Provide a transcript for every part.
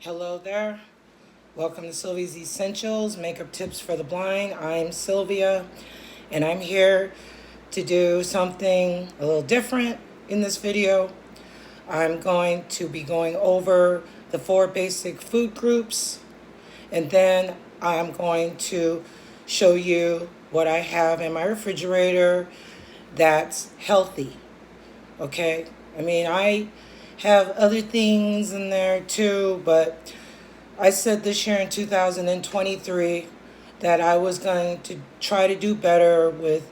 Hello there. Welcome to Sylvia's Essentials, Makeup Tips for the Blind. I'm Sylvia, and I'm here to do something a little different in this video. I'm going to be going over the 4 basic food groups, and then I'm going to show you what I have in my refrigerator that's healthy. Okay? I mean, I have other things in there too, but I said this year in 2023 that I was going to try to do better with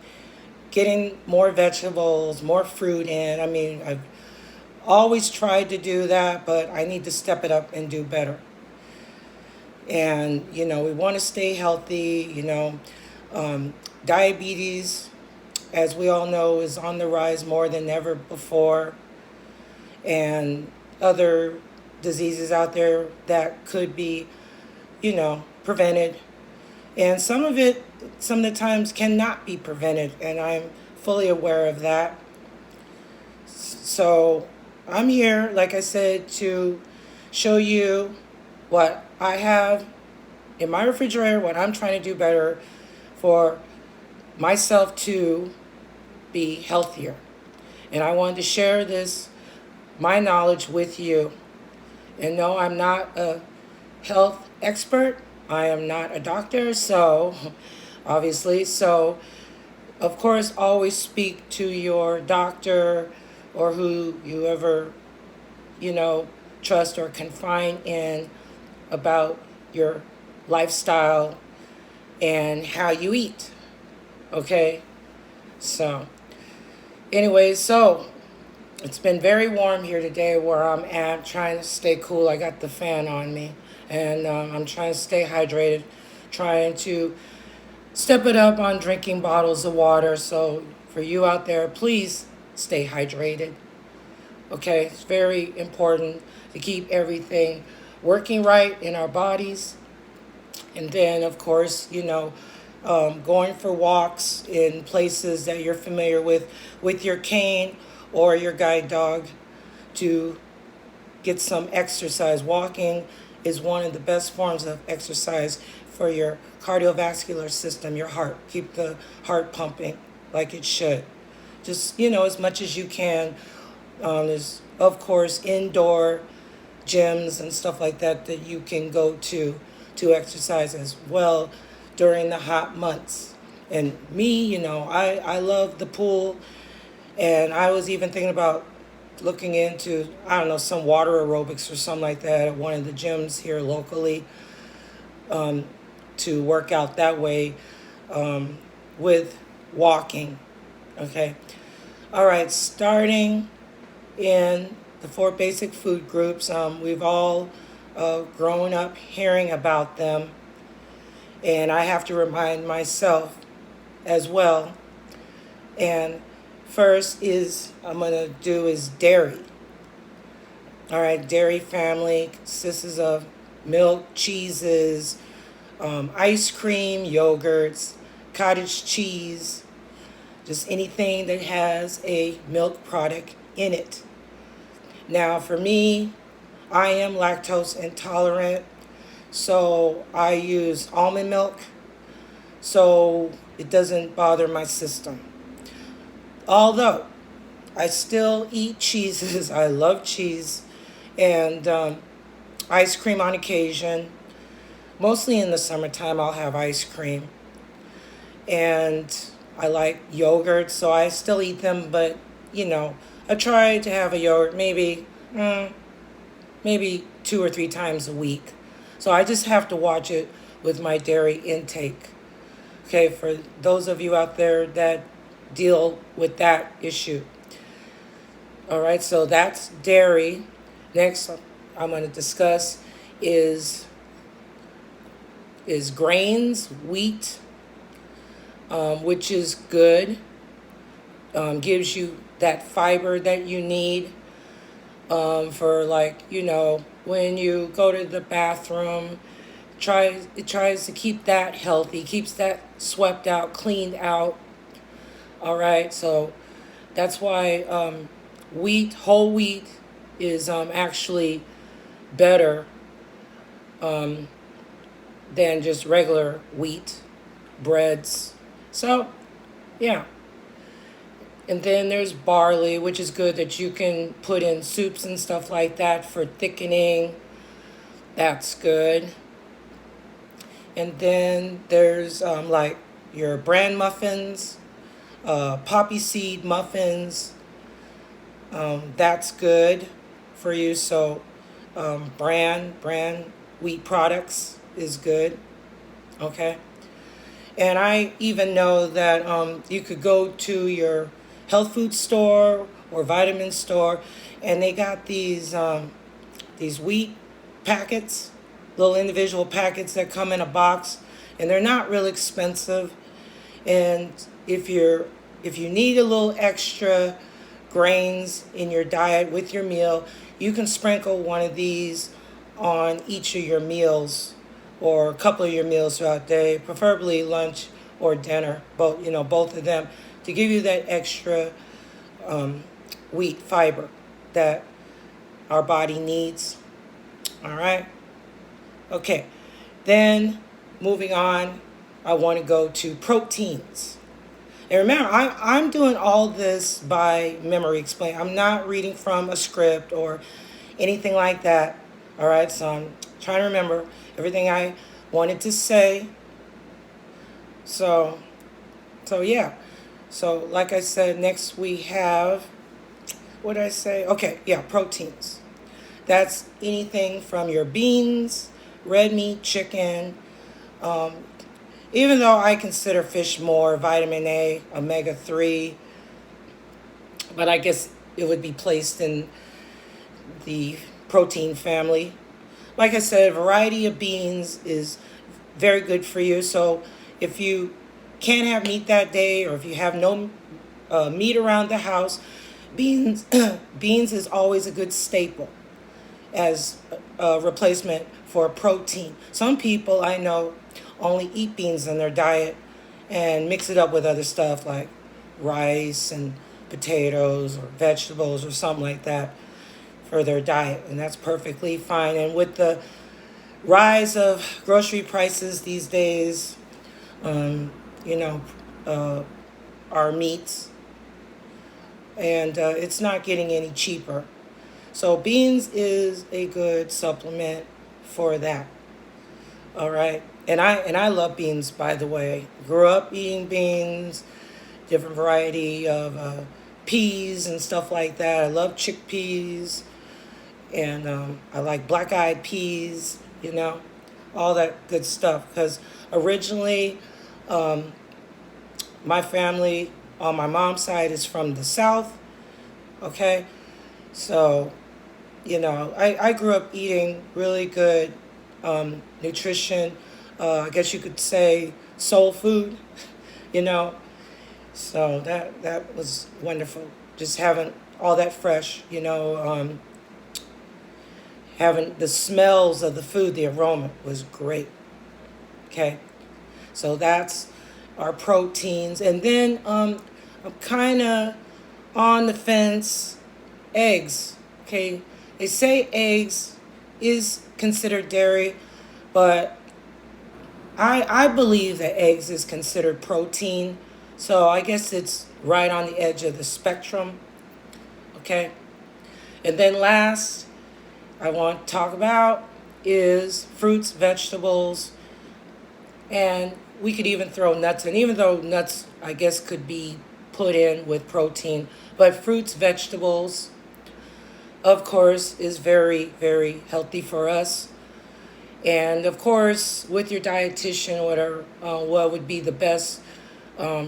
getting more vegetables, more fruit in. I mean, I've always tried to do that, but I need to step it up and do better. And, we want to stay healthy. Diabetes, as we all know, is on the rise more than ever before. And other diseases out there that could be, prevented. And some of the times cannot be prevented. And I'm fully aware of that. So I'm here, like I said, to show you what I have in my refrigerator, what I'm trying to do better for myself to be healthier. And I wanted to share my knowledge with you. And no, I'm not a health expert. I am not a doctor, obviously. So, of course, always speak to your doctor or who you ever, trust or confide in about your lifestyle and how you eat. Okay? So, anyways, it's been very warm here today where I'm at, trying to stay cool. I got the fan on me, and I'm trying to stay hydrated, trying to step it up on drinking bottles of water. So for you out there, please stay hydrated. Okay, it's very important to keep everything working right in our bodies. And then, of course, going for walks in places that you're familiar with your cane or your guide dog to get some exercise. Walking is one of the best forms of exercise for your cardiovascular system, your heart. Keep the heart pumping like it should. Just, as much as you can. There's, of course, indoor gyms and stuff like that you can go to exercise as well during the hot months. And me, I love the pool. And I was even thinking about looking into, some water aerobics or something like that at one of the gyms here locally, to work out that way with walking. Okay. All right. Starting in the 4 basic food groups, we've all grown up hearing about them. And I have to remind myself as well. And first is dairy. All right, dairy family consists of milk, cheeses, ice cream, yogurts, cottage cheese, just anything that has a milk product in it. Now, for me, I am lactose intolerant, so I use almond milk, so it doesn't bother my system. Although I still eat cheeses, I love cheese, and ice cream on occasion. Mostly in the summertime, I'll have ice cream. And I like yogurt, so I still eat them, but, I try to have a yogurt maybe 2 or 3 times a week. So I just have to watch it with my dairy intake. Okay, for those of you out there that deal with that issue. All right, so that's dairy. Next I'm going to discuss is grains, wheat, which is good. Gives you that fiber that you need for, when you go to the bathroom. It tries to keep that healthy, keeps that swept out, cleaned out. All right, so that's why whole wheat is actually better um, than just regular wheat breads. So, yeah. And then there's barley, which is good that you can put in soups and stuff like that for thickening. That's good. And then there's like your bran muffins, poppy seed muffins. That's good for you. So bran wheat products is good. Okay. And I even know that you could go to your health food store or vitamin store, and they got these wheat packets, little individual packets that come in a box, and they're not real expensive. And if you need a little extra grains in your diet with your meal, you can sprinkle one of these on each of your meals or a couple of your meals throughout the day, preferably lunch or dinner, both of them, to give you that extra wheat fiber that our body needs. All right. Okay. Then moving on, I want to go to proteins. And remember, I'm doing all this by memory explain. I'm not reading from a script or anything like that. All right. So I'm trying to remember everything I wanted to say. So yeah. So like I said, next we have, what did I say? Okay, yeah, proteins. That's anything from your beans, red meat, chicken. Even though I consider fish more vitamin A, omega-3, but I guess it would be placed in the protein family. Like I said, a variety of beans is very good for you. So if you can't have meat that day, or if you have no meat around the house, beans beans is always a good staple as a replacement for protein. Some people I know only eat beans in their diet and mix it up with other stuff like rice and potatoes or vegetables or something like that for their diet, and that's perfectly fine. And with the rise of grocery prices these days, you know, our meats, and it's not getting any cheaper. So beans is a good supplement for that. All right. And I love beans, by the way. Grew up eating beans, different variety of peas and stuff like that. I love chickpeas, and I like black-eyed peas, all that good stuff. Because originally, my family on my mom's side is from the South, okay? So, I grew up eating really good nutrition. I guess you could say soul food, you know. So that was wonderful. Just having all that fresh, having the smells of the food, the aroma was great. Okay. So that's our proteins. And then I'm kind of on the fence, eggs. Okay. They say eggs is considered dairy, but I believe that eggs is considered protein. So I guess it's right on the edge of the spectrum. Okay. And then last I want to talk about is fruits, vegetables, and we could even throw nuts in, even though nuts, I guess, could be put in with protein. But fruits, vegetables, of course, is very, very healthy for us. And of course, with your dietitian, what would be the best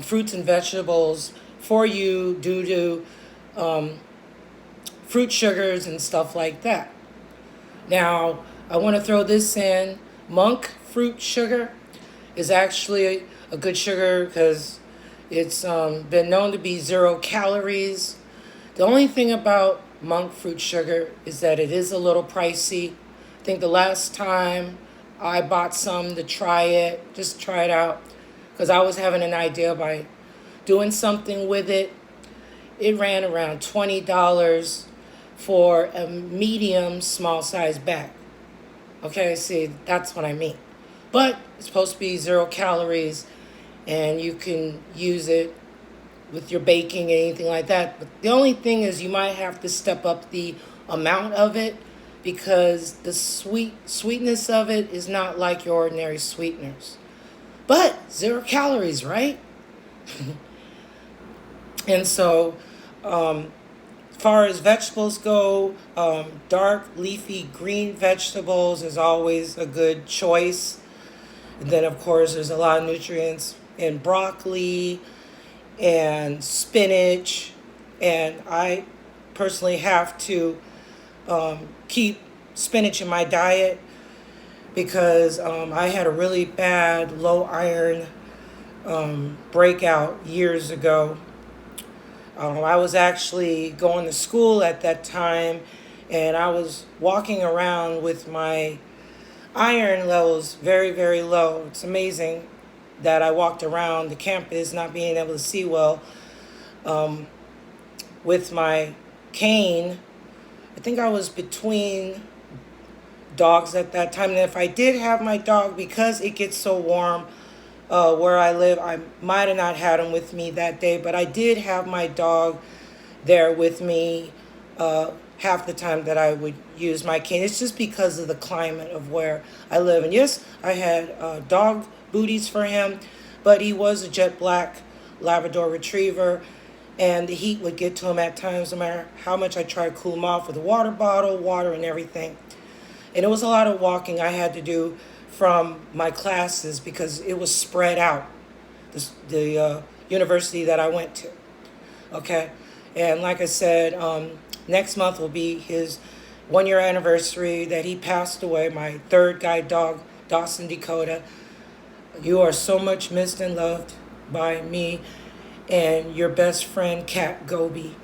fruits and vegetables for you due to fruit sugars and stuff like that. Now, I want to throw this in. Monk fruit sugar is actually a good sugar because it's been known to be 0 calories. The only thing about monk fruit sugar is that it is a little pricey. I think the last time I bought some to try it, just try it out, because I was having an idea by doing something with it. It ran around $20 for a medium small size bag. Okay, see, that's what I mean. But it's supposed to be 0 calories, and you can use it with your baking and anything like that. But the only thing is you might have to step up the amount of it because the sweetness of it is not like your ordinary sweeteners. But 0 calories, right? And so, as far as vegetables go, dark leafy green vegetables is always a good choice. And then, of course, there's a lot of nutrients in broccoli and spinach. And I personally have to keep spinach in my diet because I had a really bad low iron breakout years ago. I was actually going to school at that time, and I was walking around with my iron levels very, very low. It's amazing that I walked around the campus not being able to see well with my cane. I think I was between dogs at that time. And if I did have my dog, because it gets so warm where I live, I might have not had him with me that day. But I did have my dog there with me half the time that I would use my cane. It's just because of the climate of where I live. And yes, I had dog booties for him, but he was a jet black Labrador Retriever, and the heat would get to him at times, no matter how much I tried to cool him off with a water bottle, water, and everything. And it was a lot of walking I had to do from my classes because it was spread out, the university that I went to. Okay, and like I said, next month will be his 1 year anniversary that he passed away, my third guide dog, Dawson Dakota. You are so much missed and loved by me and your best friend, Kat Goby.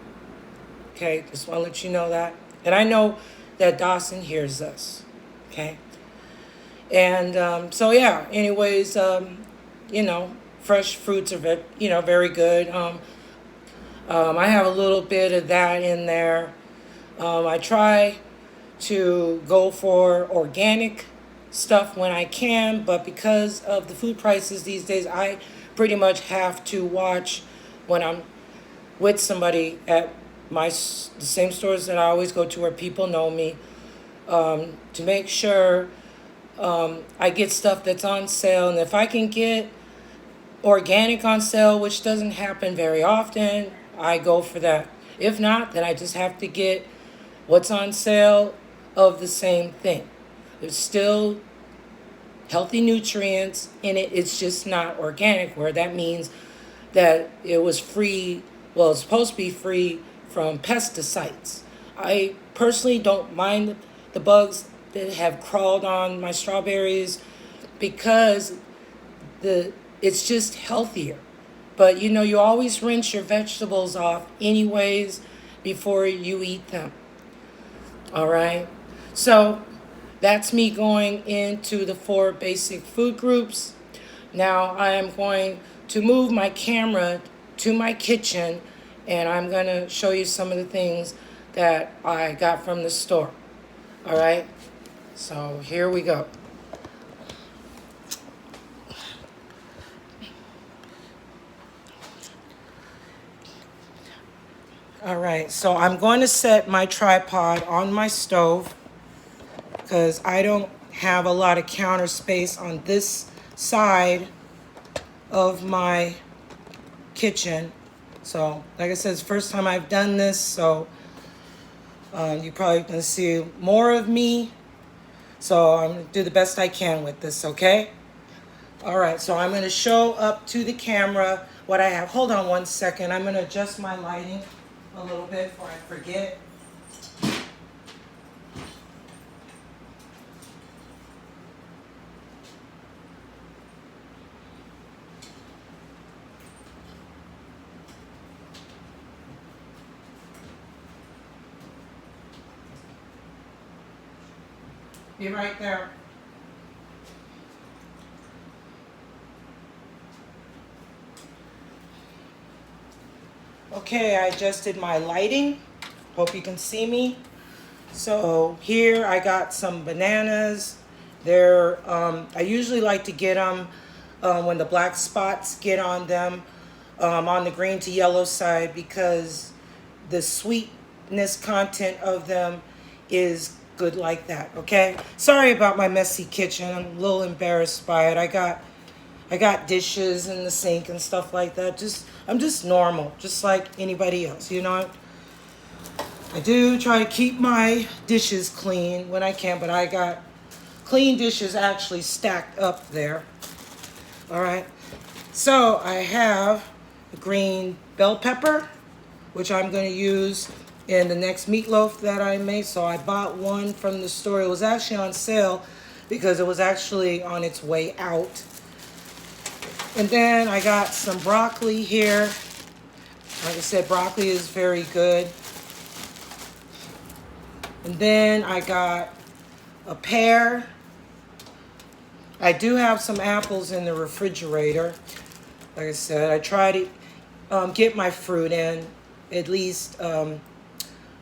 Okay, just want to let you know that. And I know that Dawson hears us. Okay. And so, yeah, anyways, fresh fruits are, very good. I have a little bit of that in there. I try to go for organic stuff when I can, but because of the food prices these days, I pretty much have to watch when I'm with somebody at the same stores that I always go to where people know me, to make sure I get stuff that's on sale. And if I can get organic on sale, which doesn't happen very often, I go for that. If not, then I just have to get what's on sale of the same thing. There's still healthy nutrients in it. It's just not organic, where that means that it was free. Well, it's supposed to be free from pesticides. I personally don't mind the bugs that have crawled on my strawberries because it's just healthier. But you always rinse your vegetables off anyways before you eat them. All right. So that's me going into the 4 basic food groups. Now I am going to move my camera to my kitchen, and I'm going to show you some of the things that I got from the store. All right. So here we go. All right, so I'm going to set my tripod on my stove because I don't have a lot of counter space on this side of my kitchen. So, like I said, it's the first time I've done this, so you're probably going to see more of me. So I'm going to do the best I can with this, okay? All right, so I'm going to show up to the camera what I have. Hold on one second. I'm going to adjust my lighting a little bit before I forget. Be right there. Okay, I adjusted my lighting. Hope you can see me. So here I got some bananas I usually like to get them when the black spots get on them, on the green to yellow side, because the sweetness content of them is good like that. Okay, sorry about my messy kitchen. I'm a little embarrassed by it. I got dishes in the sink and stuff like that. I'm just normal, just like anybody else, you know. I do try to keep my dishes clean when I can, but I got clean dishes actually stacked up there. All right. So I have a green bell pepper, which I'm going to use in the next meatloaf that I make. So I bought one from the store. It was actually on sale because it was actually on its way out. And then I got some broccoli here. Like I said, broccoli is very good. And then I got a pear. I do have some apples in the refrigerator. Like I said, I try to get my fruit in at least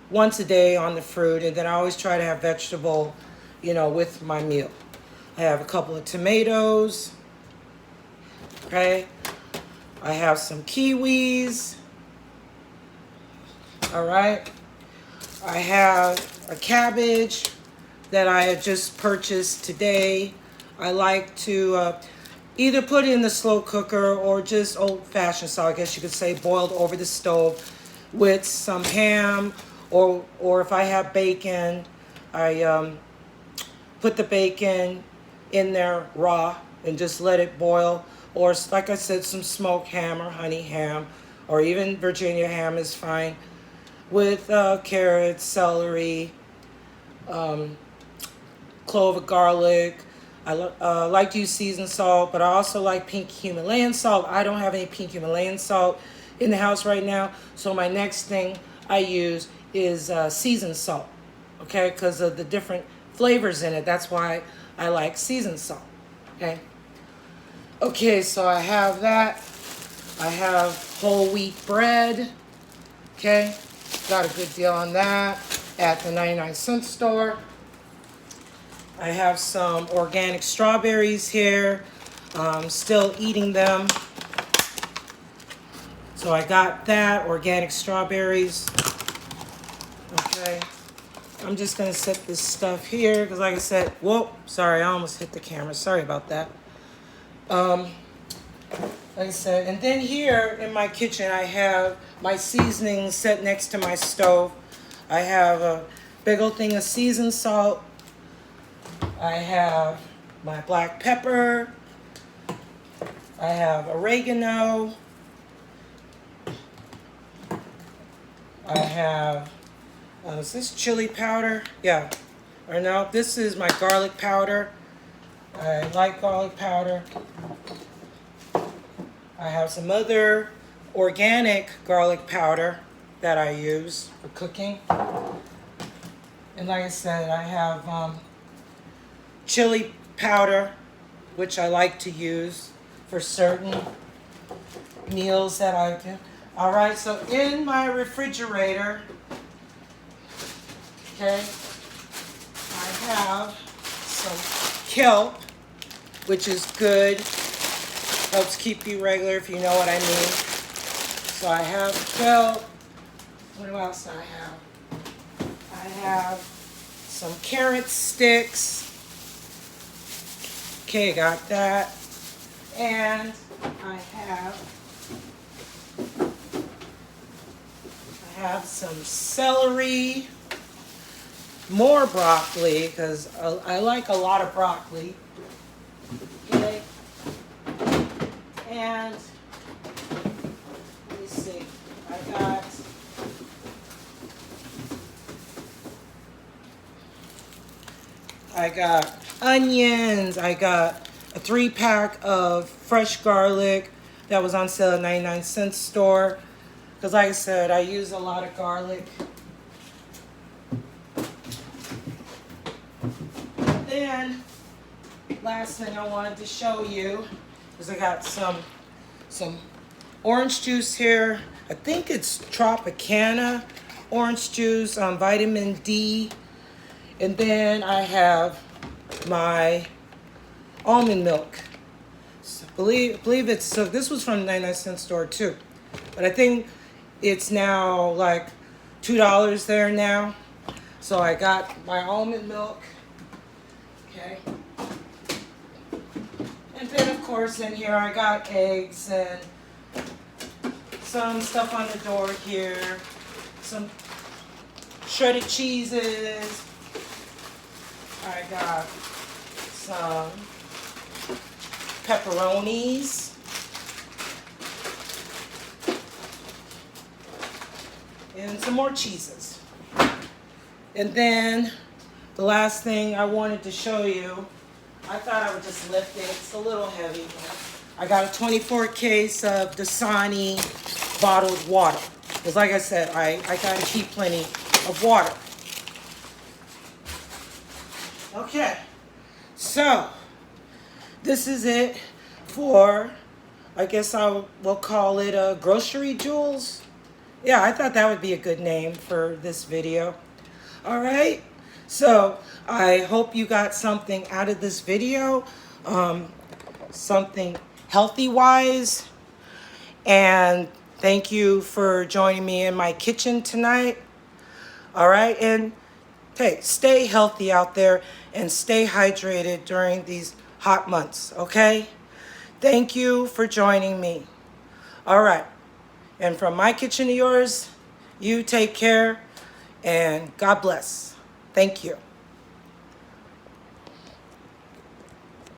once a day on the fruit. And then I always try to have vegetable, with my meal. I have a couple of tomatoes. Okay. I have some kiwis. All right. I have a cabbage that I have just purchased today. I like to either put it in the slow cooker or just old-fashioned style, I guess you could say, boiled over the stove with some ham, or if I have bacon, I put the bacon in there raw and just let it boil. Or, like I said, some smoked ham or honey ham, or even Virginia ham is fine, with carrots, celery, clove of garlic. I like to use seasoned salt, but I also like pink Himalayan salt. I don't have any pink Himalayan salt in the house right now, so my next thing I use is seasoned salt, okay, because of the different flavors in it. That's why I like seasoned salt, okay. Okay, so I have that. I have whole wheat bread, okay. Got a good deal on that at the 99-cent store. I have some organic strawberries here. Still eating them. So I got that, organic strawberries. Okay. I'm just going to set this stuff here because, like I said, whoa, sorry, I almost hit the camera. Sorry about that. Like I said, and then here in my kitchen, I have my seasonings set next to my stove. I have a big old thing of seasoned salt. I have my black pepper. I have oregano. I have, is this chili powder? Yeah. Or no, this is my garlic powder. I like garlic powder. I have some other organic garlic powder that I use for cooking. And like I said, I have chili powder, which I like to use for certain meals that I do. All right, so in my refrigerator, okay, I have some kelp, which is good. Helps keep you regular, if you know what I mean. So I have kelp. What else do I have? I have some carrot sticks. Okay, got that. And I have some celery, more broccoli, because I like a lot of broccoli. Okay. And let me see, I got onions. I got a 3-pack of fresh garlic that was on sale at 99-cent store. Because like I said, I use a lot of garlic. Then, last thing I wanted to show you is I got some orange juice here. I think it's Tropicana orange juice, vitamin D. And then I have my almond milk. So believe it's, so this was from the 99-cent store too. But I think it's now like $2 there now. So I got my almond milk. Okay. And then of course in here I got eggs and some stuff on the door here. Some shredded cheeses. I got some pepperonis. And some more cheeses. And then the last thing I wanted to show you, I thought I would just lift it. It's a little heavy. I got a 24 case of Dasani bottled water. Because like I said, I got to keep plenty of water. Okay. So, this is it for, I guess we'll call it a grocery Jules. Yeah, I thought that would be a good name for this video. All right. So, I hope you got something out of this video. Something healthy-wise. And thank you for joining me in my kitchen tonight. All right. And hey, stay healthy out there and stay hydrated during these hot months. Okay. Thank you for joining me. All right. And from my kitchen to yours, you take care and God bless. Thank you.